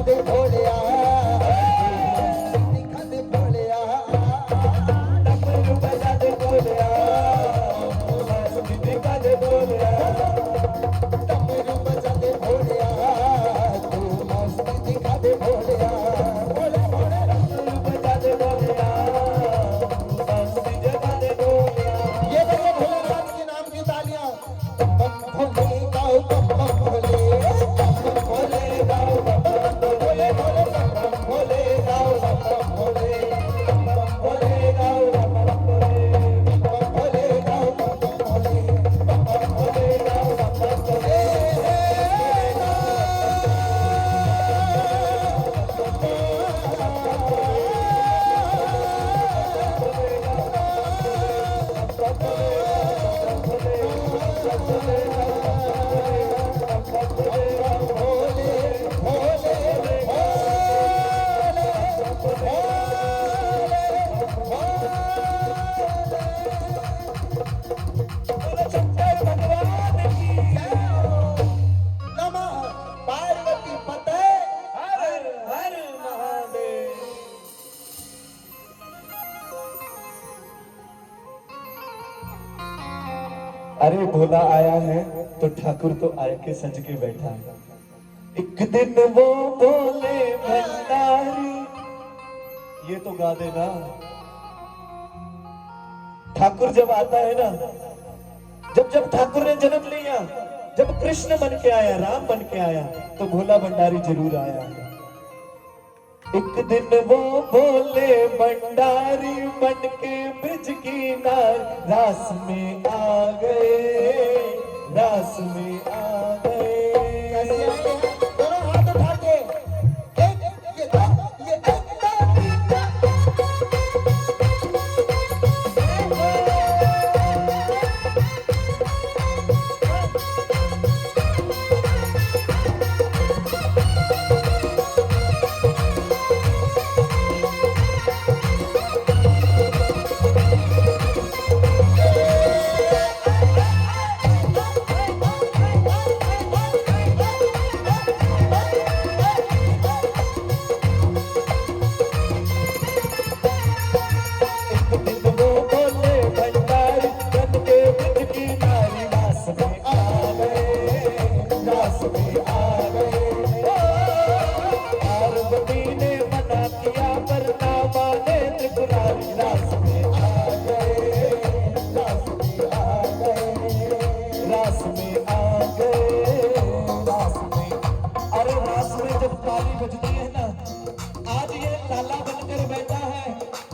दे भोलिया, दिखा दे भोलिया, डमरू बजा दे भोलिया, मस्ती दिखा दे भोलिया, डमरू बजा दे भोलिया, तू मस्ती दिखा दे भोलिया, भोले भोले डमरू बजा दे भोलिया, मस्ती जगा दे भोलिया। ये देखो भोलेनाथ के नाम की तालियां। बम भोले गाओ बम बम भोले, बम भोले गाओ बम बम भोले, भोले बम भोले गाओ बम बम भोले, बम भोले गाओ बम बम भोले, बम भोले गाओ बम बम भोले, बम भोले गाओ बम बम भोले। शंकर भगवान की नमः पार्वती पते। हर हर महादेव। अरे भोला आया है तो ठाकुर तो आए के सज के बैठा है। एक दिन वो बोले भंडारी, ये तो गा देना। ठाकुर जब आता है ना, जब ठाकुर ने जन्म लिया, जब कृष्ण बन के आया, राम बन के आया, तो भोला भंडारी जरूर आया है। एक दिन वो बोले भंडारी बन के ब्रिज किनार, रास में आ गए, रास में आ गए। कैसे आए हैं? दोनों हाथ उठा के एक ये दो ये एक दो तीन चार।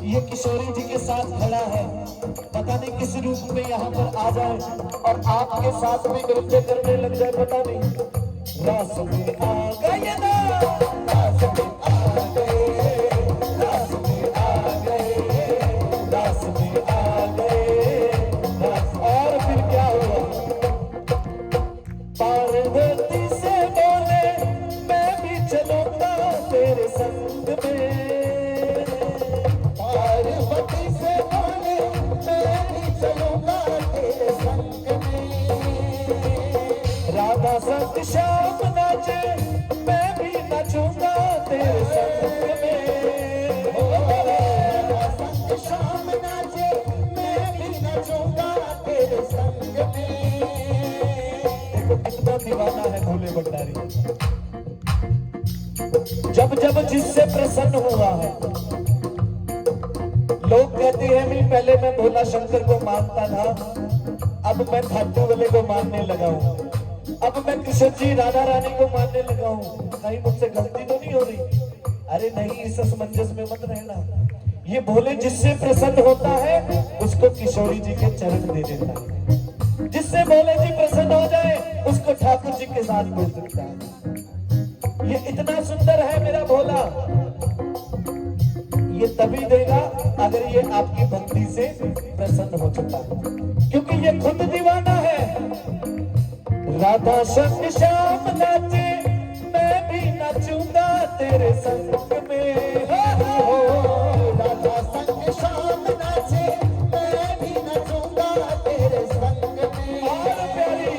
ये किशोरी जी के साथ खड़ा है, पता नहीं किस रूप में यहाँ पर आ जाए और आपके साथ में नृत्य करने लग जाए, पता नहीं। रास में आ गए ना, रास में आ गए, रास में आ गए, रास में आ गए, रास। और फिर क्या हुआ? पार्वती से बोले मैं भी चलूंगा तेरे संग में। पार्वती से बोले मैं भी चलूंगा तेरे संग में। राधा संग श्याम नाचे मैं भी नाचूंगा तेरे संग में। राधा संग श्याम नाचे मैं भी नाचूंगा तेरे संग में। देखो कितना दीवाना है भोले भंडारी। जब जब जिससे प्रसन्न हुआ है, लोग कहते हैं मैं पहले मैं भोला शंकर को मानता था, अब मैं खाटू वाले को मानने लगा हूँ, अब मैं कृष्ण जी राधा रानी को मानने लगा हूँ। कहीं मुझसे गलती तो नहीं हो रही? अरे नहीं, इस असमंजस में मत रहना। ये भोले जिससे प्रसन्न होता है उसको किशोरी जी के चरण दे देता है। जिससे भोले जी प्रसन्न हो जाए उसको ठाकुर जी के साथ मिल सकता है। ये इतना सुंदर है मेरा भोला। ये तभी देगा अगर ये आपकी भक्ति से प्रसन्न हो चुका है, क्योंकि ये खुद दीवाना है। राधा संग श्याम नाचे मैं भी नाचूंगा तेरे संग में। हो राधा संग श्याम नाचे मैं भी नाचूंगा तेरे संग में। और प्यारी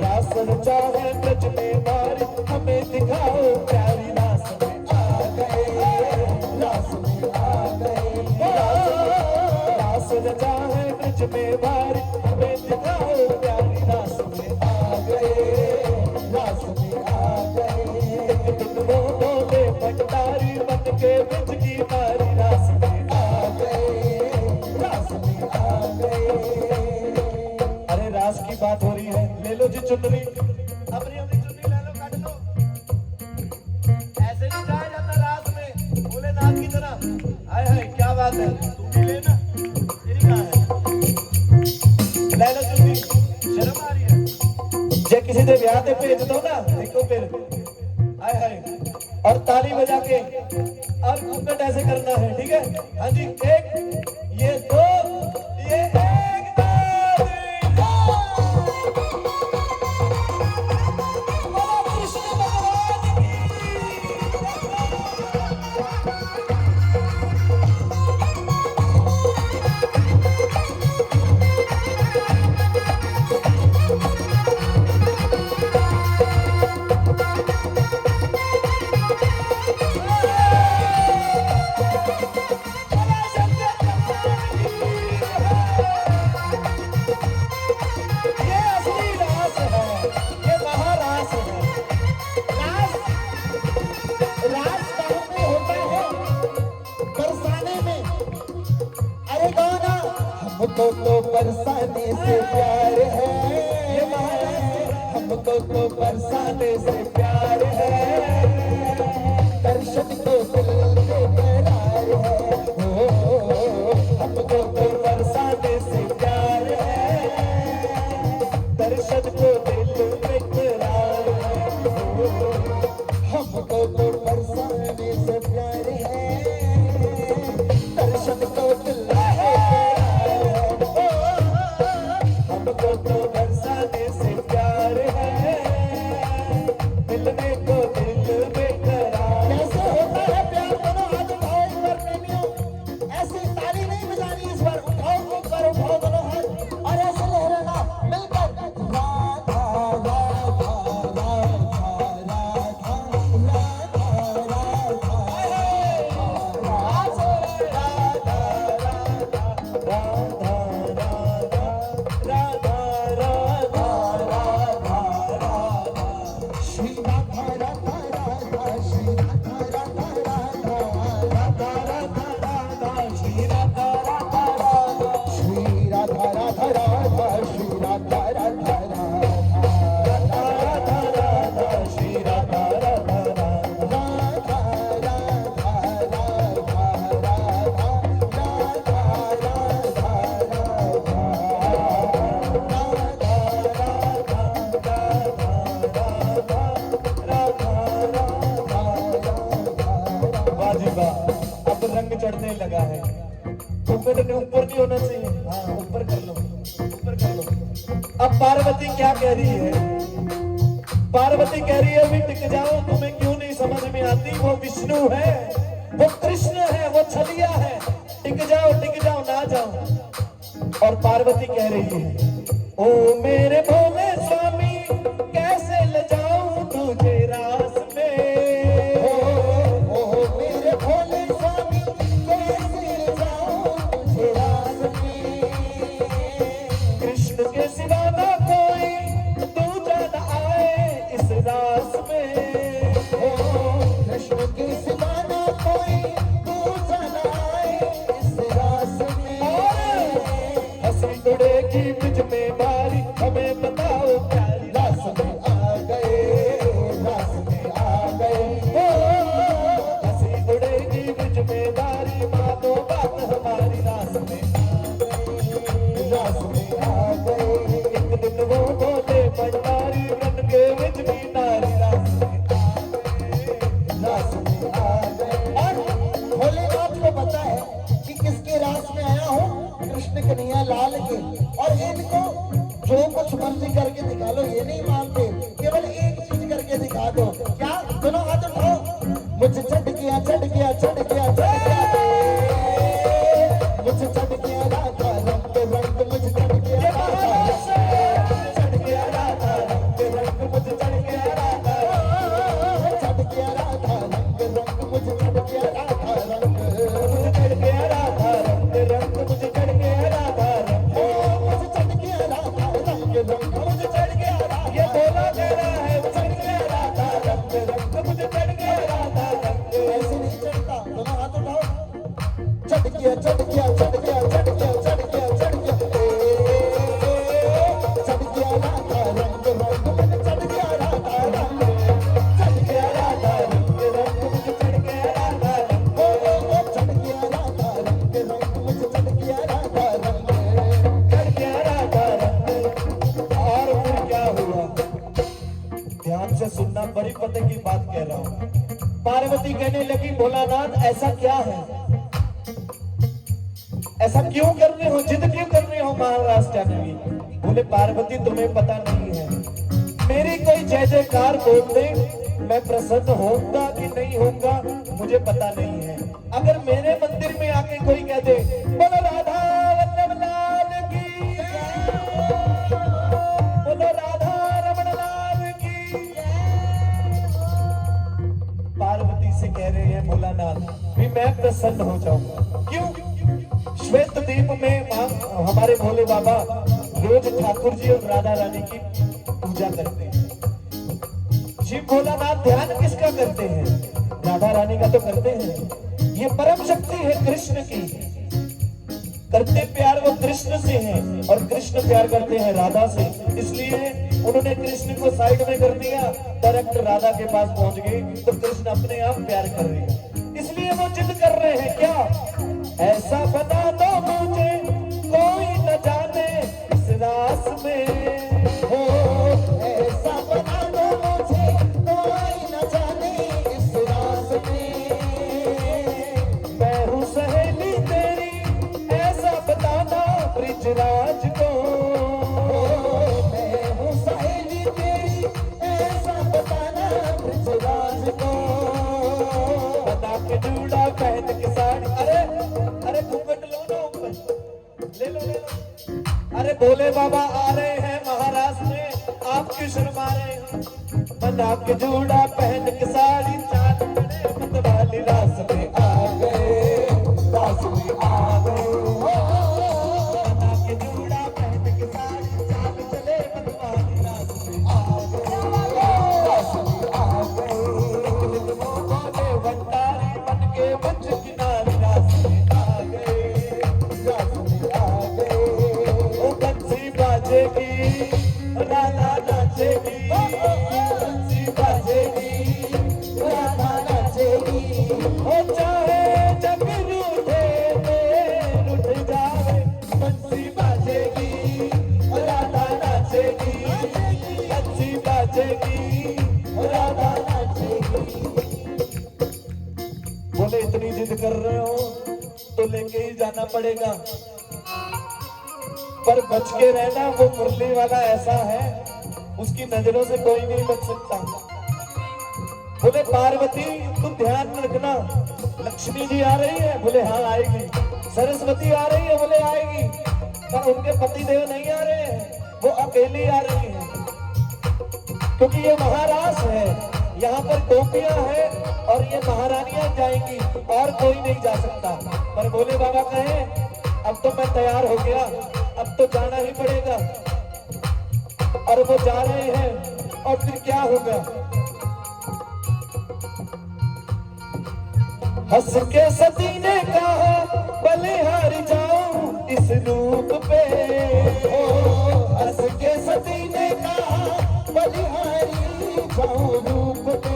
रास चाहे ब्रज में मारी, हमें दिखाओ प्यारी रास में। चुनरी, अपनी अपनी चुनरी ले लो, काट लो। ऐसे नहीं जाया जाता रात में भोलेनाथ की तरह। हाय हाय क्या बात है, तू भी लेना, तेरी कहाँ है? ले लो चुनरी, शर्म आ रही है? जे किसी दे ब्याह ते भेज दो ना, देखो फिर हाय हाय। और ताली बजा के और घूमट ऐसे करना है, ठीक है? हाँ जी, एक ये दो ये एक दो तीन चार। बोलो कृष्ण भगवान की। ये असली रास है, ये महारास है। रास रास गाँव में होता है बरसाने में। अरे गाना हमको तो बरसाने से प्यार है, ये महारास है। हमको तो बरसाने से प्यार है, दर्शन को दिल बेकरार है। ओ, हमको तो बरसाने से प्यार है, दर्शन को दिल में करार है। हमको तो बरसाने से प्यार है, दर्शन को दिल बेकरार है। हमको तो बरसाने से प्यार है, मिलने को दिल बेकरार। कैसे होता है प्यार? दोनों हाथ उठाओ एक बार प्रेमियों, ऐसे ताली नहीं बजानी इस बार। उठाओ एक बार, उठाओ दोनों हाथ और ऐसे लहराना मिलकर। राधा राधा राधा राधा श्री राधा राधा राधा श्री राधा राधा राधा राधा राधा राधा श्री राधा राधा राधा श्री राधा राधा राधा श्री राधा राधा राधा श्री राधा राधा राधा। राधा राधा राधा वाह जी वाह, अब रंग चढ़ने लगा है। घूंघट ने ऊपर नहीं होना चाहिए, हाँ ऊपर कर लो, ऊपर कर लो। अब पार्वती क्या कह रही है? पार्वती कह रही है, अभी टिक जाओ, तुम्हें क्यों नहीं समझ में आती? वो विष्णु है, वो कृष्ण है, वो छलिया है। टिक जाओ ना जाओ। और पार्वती कह रही है, ओ मेरे भोले स्वामी, कैसे ले जाऊं तुझे रास में? ओ मेरे भोले स्वामी, कैसे जाऊं तुझे रास में? कृष्ण के सिवा ना कोई दूजा न आए इस रास में। कृष्ण के सिवा ना कोई दूजा न आए इस रास में। हंसी उड़ेगी मुझ में मारी, हमें बताओ प्यारी रास में आ गए, रास में आ गए। हंसी उड़ेगी मुझ में मारी, मानो बात हमारी रास में। रास में आ गए। एक दिन वो बोले भंडारी, बन के विच भी नारी रास में। रास में आ गए। और भोलेनाथ को पता है कि किसके रास में आया हूँ, कृष्ण कन्हैया लाल के। और इनको जो कुछ मर्जी करके दिखा लो, ये नहीं मानते, केवल एक चीज करके दिखा दो। क्या? दोनों हाथ उठाओ। मुझे चढ़ गया चढ़ गया चढ़ गया चढ़ गया, मुझे चढ़ गया राधा रंग रंग, मुझे चढ़ गया राधा चढ़ गया राधा रंग रंग, मुझे चढ़ गया राधा चढ़ गया राधा रंग रंग, मुझे चढ़ गया राधा रंग। मुझे चढ़ गया राधा रंग रंग, मुझे चढ़ गया राधा रंग। मुझे चढ़ गया राधा रंग रंग, मुझे चढ़ गया राधा। ये बोला कह रहा है, वो चढ़ गया राधा रंग बड़ी पते की बात कह रहा हूँ। पार्वती कहने लगी भोलानाथ ऐसा क्या है, ऐसा क्यों कर रहे हो, जिद क्यों कर रहे हो महाराज जानवी। बोले पार्वती तुम्हें पता नहीं है, मेरी कोई जय जयकार बोल दे मैं प्रसन्न होऊंगा कि नहीं होऊंगा मुझे पता नहीं है। अगर मेरे मंदिर में आके कोई कह दे बोलो राधा वल्लभ लाल की जय, बोलो राधा रमण लाल की जय, पार्वती से कह रहे हैं भोलानाथ भी मैं प्रसन्न हो जाऊंगा। क्यों? श्वेत द्वीप में हमारे भोले बाबा रोज ठाकुर जी और राधा रानी की पूजा करते हैं। शिव भोलानाथ ध्यान किसका करते हैं? राधा रानी का तो करते हैं। ये परम शक्ति है कृष्ण की, करते प्यार वो कृष्ण से है और कृष्ण प्यार करते हैं राधा से, इसलिए उन्होंने कृष्ण को साइड में कर दिया, डायरेक्ट राधा के पास पहुंच गए तो कृष्ण अपने आप प्यार कर रहे हैं। इसलिए वो जिद कर रहे हैं क्या, ऐसा बना दो मुझे कोई न जाने इस रास में, हो ऐसा बना दो मुझे कोई न जाने इस रास में, मैं हूँ सहेली तेरी ऐसा बताना ब्रिजराज को, मैं हूँ सहेली तेरी ऐसा बताना ब्रिजराज को, बना के जूड़ा पहन के साड़ी, अरे घूंघट लो ना ऊपर, ले लो। अरे भोले बाबा आ रहे हैं महाराष्ट्र में, आप क्यों शर्मा रहे हैं? बना के जूड़ा पहन के साड़ी चाल चले मतवाली रास में आ गए, रास में आ गए, बना के जूड़ा पहन के साड़ी चाल चले मतवाली रास में आ गए, रास में आ गए, बोले भंडारी बन के बच किनारी रास में आ गए, रास में आ गए, ओ बंसी बाजेगी राधा नाचेगी, बंसी बाजेगी राधा नाचेगी, ओ चाहे जग रूठे रूठ जाए, बंसी बाजेगी राधा नाचेगी, बंसी बाजेगी राधा नाचेगी। बोले इतनी जिद कर रहे हो तो लेके ही जाना पड़ेगा, पर बच के रहना, वो मुरली वाला ऐसा है उसकी नजरों से कोई नहीं बच सकता। बोले पार्वती तुम ध्यान रखना, लक्ष्मी जी आ रही है, बोले हाँ आएगी, सरस्वती आ रही है, बोले आएगी, पर उनके पति देव नहीं आ रहे हैं, वो अकेली आ रही है, क्योंकि ये महारास है, यहाँ पर गोपियां हैं और ये महारानियां जाएंगी और कोई नहीं जा सकता। पर भोले बाबा कहे अब तो मैं तैयार हो गया, अब तो जाना ही पड़ेगा, और वो जा रहे हैं और फिर क्या होगा। हंस के सती ने कहा बलिहारी जाऊं इस रूप पे, हंस के सती ने कहा बलिहारी जाऊं रूप पे,